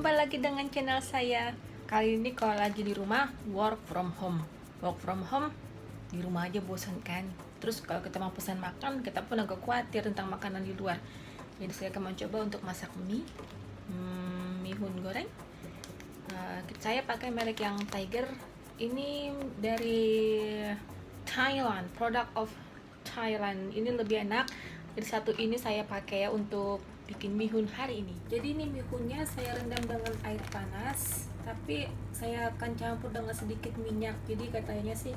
jumpa lagi dengan channel saya. Kali ini kalau lagi di rumah, work from home di rumah aja bosan kan. Terus kalau kita mau pesan makan, kita pun agak khawatir tentang makanan di luar. Jadi saya akan mencoba untuk masak mie mihun goreng. Saya pakai merek yang Tiger. Ini dari Thailand, product of Thailand. Ini lebih enak. Jadi satu ini saya pakai ya untuk bikin mihun hari ini. Jadi ini mihunnya saya rendam dengan air panas, tapi saya akan campur dengan sedikit minyak. Jadi katanya sih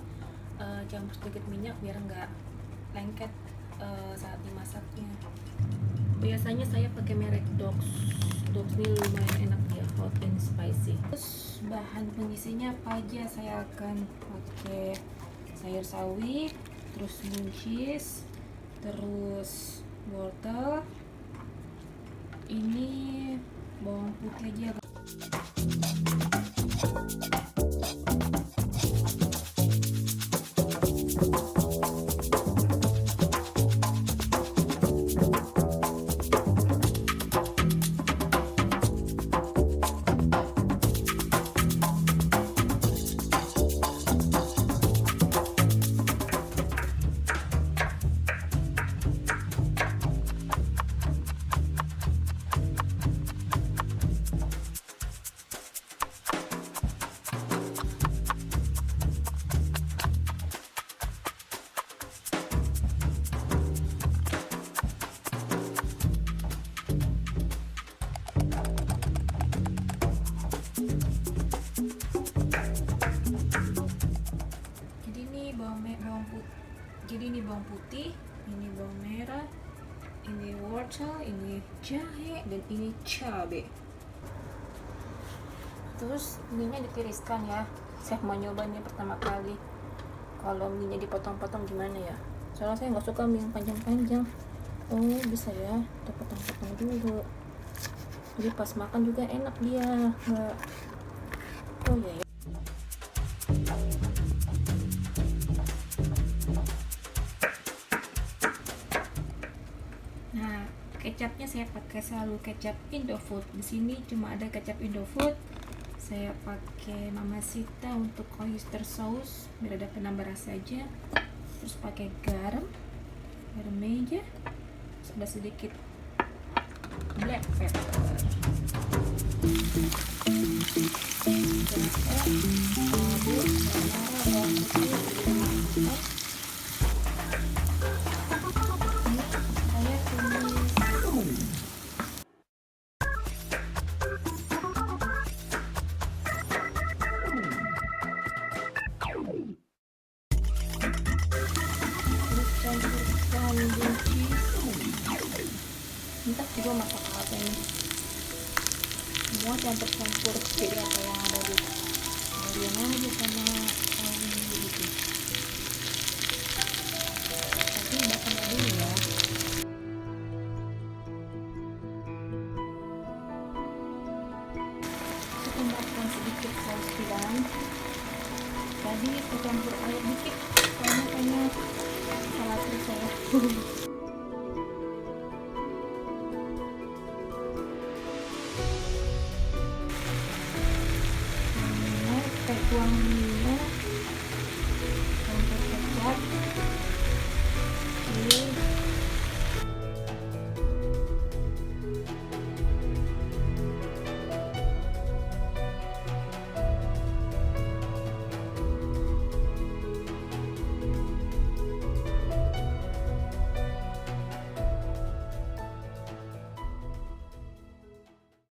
campur sedikit minyak biar nggak lengket saat dimasaknya. Biasanya saya pakai merek Dogs ini lumayan enak ya, hot and spicy. Terus bahan pengisinya apa aja? Saya akan pakai sayur sawi, terus buncis, terus wortel, ini bawang putih aja. Jadi ini bawang putih, ini bawang merah, ini wortel, ini jahe, dan ini cabai. Terus minyak ditiriskan ya. Saya mau nyoba ini pertama kali. Kalau minyak dipotong-potong gimana ya? Soalnya saya nggak suka mie yang panjang-panjang. Oh bisa ya, kita potong-potong dulu. Jadi pas makan juga enak dia, nggak. Oh ya. Nah, kecapnya saya pakai selalu kecap Indofood. Di sini cuma ada kecap Indofood. Saya pakai Mamacita untuk oyster sauce biar ada penambah rasa aja. Terus pakai garam aja. Terus ada sedikit black pepper. Entah juga masak apa ini, semua campur-campur jadi apa yang ada di bagian aja sama ini gitu. Tapi makan dulu ya. Kita tambahkan sedikit saus tiram. Tadi saya campur air dikit karena kayaknya salah saya.